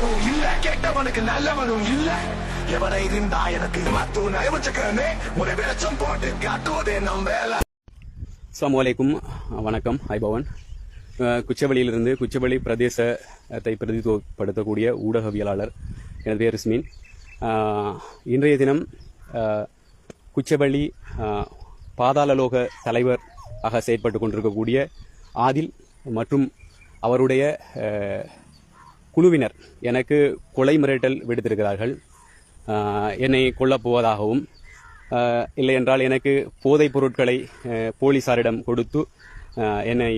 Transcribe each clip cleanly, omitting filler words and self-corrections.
நல்லவனும் இல்ல, கெட்டவனுக்கு நல்லவனும் இல்ல. எவனை இருந்தா எனக்கு மத்தூர் நயவச்சக்கமே முறை வெளிச்சம் போட்டு காட்டுவதே நம் வேலை. அஸ்ஸலாமு அலைக்கும், வணக்கம். ஐபவன் குச்சவெளியிலிருந்து குச்சவெளி பிரதேசத்தை பிரதிநிதித்துவப்படுத்தக்கூடிய ஊடகவியலாளர். எனது பேர் இஸ்மீன். இன்றைய தினம் குச்சவெளி பாதாளலோக தலைவர் ஆக செயற்பட்டு கொண்டிருக்கக்கூடிய ஆதில் மற்றும் அவருடைய குழுவினர் எனக்கு கொலை மிரட்டல் விடுத்திருக்கிறார்கள். என்னை கொல்லப்போவதாகவும் இல்லை என்றால் எனக்கு போதைப் பொருட்களை போலீசாரிடம் கொடுத்து என்னை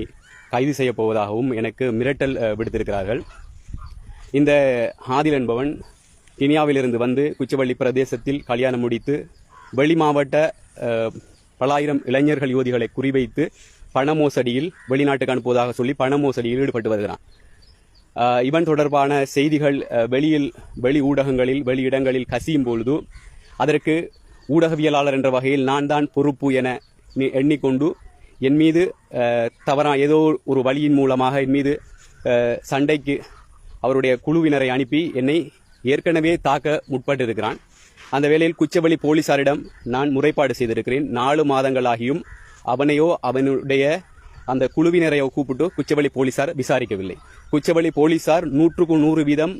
கைது செய்யப் போவதாகவும் எனக்கு மிரட்டல் விடுத்திருக்கிறார்கள். இந்த ஆதில் என்பவன் கினியாவிலிருந்து வந்து குச்சவெளி பிரதேசத்தில் கல்யாணம் முடித்து வெளி மாவட்ட பலாயிரம் இளைஞர்கள் யுவதிகளை குறிவைத்து பண மோசடியில் வெளிநாட்டுக்கு அனுப்புவதாக சொல்லி பண மோசடியில் ஈடுபட்டு வருகிறான். இவன் தொடர்பான செய்திகள் வெளி ஊடகங்களில் வெளியிடங்களில் கசியும் பொழுது அதற்கு ஊடகவியலாளர் என்ற வகையில் நான் தான் பொறுப்பு என எண்ணிக்கொண்டு என் மீது ஏதோ ஒரு வழியின் மூலமாக என் மீது சண்டைக்கு அவருடைய குழுவினரை அனுப்பி என்னை ஏற்கனவே தாக்க முற்பட்டிருக்கிறான். அந்த வேளையில் குச்சவெளி போலீசாரிடம் நான் முறைப்பாடு செய்திருக்கிறேன். 4 மாதங்களாகியும் அவனையோ அவனுடைய அந்த குழுவினரையோ கூப்பிட்டு குச்சவெளி போலீசார் விசாரிக்கவில்லை. குச்சவெளி போலீசார் 100%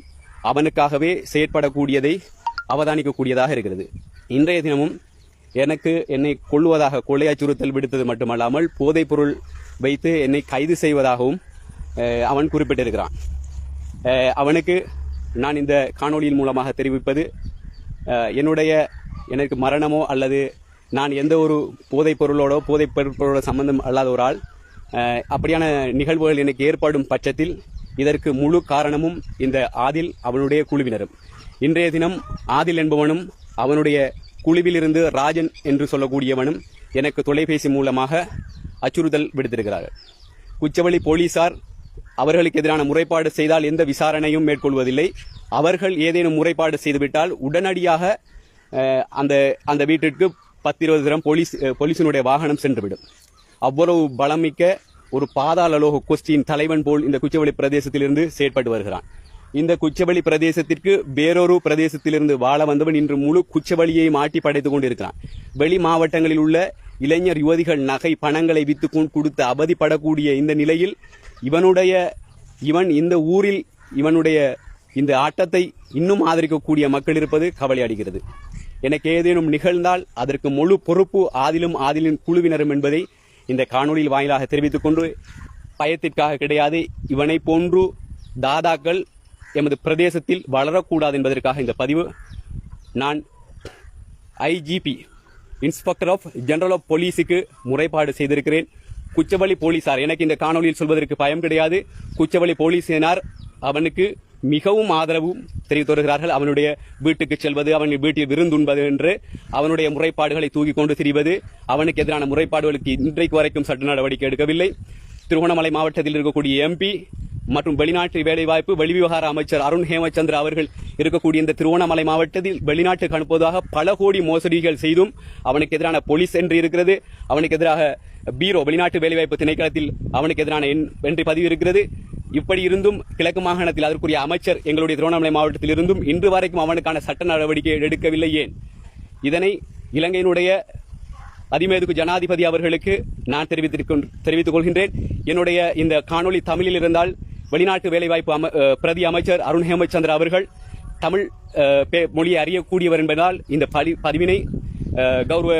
அவனுக்காகவே செயற்படக்கூடியதை அவதானிக்கக்கூடியதாக இருக்கிறது. இன்றைய தினமும் என்னை கொள்வதாக கொள்ளை அச்சுறுத்தல் விடுத்தது மட்டுமல்லாமல் போதைப் பொருள் வைத்து என்னை கைது செய்வதாகவும் அவன் குறிப்பிட்டிருக்கிறான். அவனுக்கு நான் இந்த காணொலியின் மூலமாக தெரிவிப்பது, எனக்கு மரணமோ அல்லது நான் எந்த ஒரு போதைப் பொருளோட சம்பந்தம் அல்லாத ஒரு ஆள் அப்படியான நிகழ்வுகள் எனக்கு ஏற்படும் பட்சத்தில் இதற்கு முழு காரணமும் இந்த ஆதில் அவனுடைய குழுவினரும். இன்றைய தினம் ஆதில் என்பவனும் அவனுடைய குழுவிலிருந்து ராஜன் என்று சொல்லக்கூடியவனும் எனக்கு தொலைபேசி மூலமாக அச்சுறுத்தல் விடுத்திருக்கிறார்கள். குச்சவெளி போலீசார் அவர்களுக்கு எதிரான முறைப்பாடு செய்தால் எந்த விசாரணையும் மேற்கொள்வதில்லை. அவர்கள் ஏதேனும் முறைப்பாடு செய்துவிட்டால் உடனடியாக அந்த வீட்டிற்கு 10-20 தினம் போலீசினுடைய வாகனம் சென்றுவிடும். அவ்வளவு பலமிக்க ஒரு பாதாளலோக கோஷ்டியின் தலைவன் போல் இந்த குச்சவெளி பிரதேசத்திலிருந்து செயற்பட்டு வருகிறான். இந்த குச்சவெளி பிரதேசத்திற்கு வேறொரு பிரதேசத்திலிருந்து வாழ வந்தவன் இன்று முழு குச்சவெளியை மாட்டி படைத்துக் கொண்டிருக்கிறான். வெளி மாவட்டங்களில் உள்ள இளைஞர் யுவதிகள் நகை பணங்களை வித்து கொடுத்து அவதிப்படக்கூடிய இந்த நிலையில் இவன் இந்த ஊரில் இவனுடைய இந்த ஆட்டத்தை இன்னும் ஆதரிக்கக்கூடிய மக்கள் இருப்பது கவலை அடைகிறது. எனக்கு ஏதேனும் நிகழ்ந்தால் அதற்கு முழு பொறுப்பு ஆதிலின் குழுவினரும் என்பதை இந்த காணொலியில் வாயிலாக தெரிவித்துக் கொண்டு, பயத்திற்காக கிடையாது, இவனை போன்று தாதாக்கள் எமது பிரதேசத்தில் வளரக்கூடாது என்பதற்காக இந்த பதிவு. நான் IGP இன்ஸ்பெக்டர் ஆஃப் ஜெனரல் ஆஃப் போலீஸுக்கு முறைப்பாடு செய்திருக்கிறேன். குச்சவெளி போலீசார், எனக்கு இந்த காணொலியில் சொல்வதற்கு பயம் கிடையாது, குச்சவெளி போலீசினார் அவனுக்கு மிகவும் ஆதரவு தெரிவித்து வருகிறார்கள். அவனுடைய வீட்டுக்கு செல்வது, அவன் வீட்டில் விருந்துண்பது என்று அவனுடைய முறைப்பாடுகளை தூக்கி கொண்டு திரிவது, அவனுக்கு எதிரான முறைப்பாடுகளுக்கு இன்றைக்கு வரைக்கும் சட்ட நடவடிக்கை எடுக்கவில்லை. திருவண்ணாமலை மாவட்டத்தில் இருக்கக்கூடிய MP மற்றும் வெளிநாட்டு வேலைவாய்ப்பு வெளிவிவகார அமைச்சர் அருண் ஹேமச்சந்திர அவர்கள் இருக்கக்கூடிய இந்த திருவண்ணாமலை மாவட்டத்தில் வெளிநாட்டுக்கு அனுப்புவதாக பல கோடி மோசடிகள் செய்தும் அவனுக்கு எதிரான போலீஸ் என்று இருக்கிறது. அவனுக்கு எதிராக பீரோ வெளிநாட்டு வேலைவாய்ப்பு திணைக்களத்தில் அவனுக்கு எதிரான என்ட்ரி பதிவு இருக்கிறது. இப்படி இருந்தும் கிழக்கு மாகாணத்தில் அதற்குரிய அமைச்சர் எங்களுடைய திருவண்ணாமலை மாவட்டத்தில் இருந்தும் இன்று வரைக்கும் அவனுக்கான சட்ட நடவடிக்கை எடுக்கவில்லை. ஏன்? இதனை இலங்கையினுடைய அதிமேதுக்கு ஜனாதிபதி அவர்களுக்கு நான் தெரிவித்துக் கொள்கின்றேன். என்னுடைய இந்த காணொலி தமிழில் இருந்தால் வெளிநாட்டு வேலைவாய்ப்பு பிரதி அமைச்சர் அருண் ஹேமச்சந்திர அவர்கள் தமிழ் மொழியை அறியக்கூடியவர் என்பதால் இந்த பதிவினை கௌரவ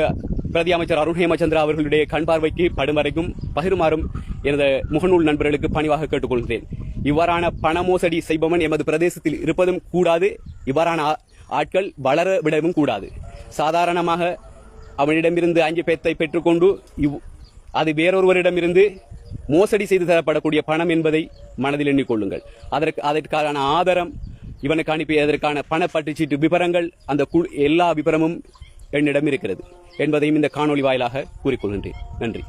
பிரதி அமைச்சர் அருண் ஹேமச்சந்திரா அவர்களுடைய கண் பார்வைக்கு படும் வரைக்கும் பகிருமாறும் எனது முகநூல் நண்பர்களுக்கு பணிவாக கேட்டுக்கொள்கிறேன். இவ்வாறான பண மோசடி செய்பவன் எமது பிரதேசத்தில் இருப்பதும் கூடாது. இவ்வாறான ஆட்கள் வளர விடவும் கூடாது. சாதாரணமாக அவனிடமிருந்து 5 பேத்தை பெற்றுக்கொண்டு அது வேறொருவரிடமிருந்து மோசடி செய்து தரப்படக்கூடிய பணம் என்பதை மனதில் எண்ணிக்கொள்ளுங்கள். அதற்கான ஆதாரம் இவனுக்கு அனுப்பியதற்கான பணப்பட்டுச்சீட்டு விவரங்கள், அந்த எல்லா விவரமும் என்னிடம் இருக்கிறது என்பதையும் இந்த காணொலி வாயிலாக கூறிக்கொள்கின்றேன். நன்றி.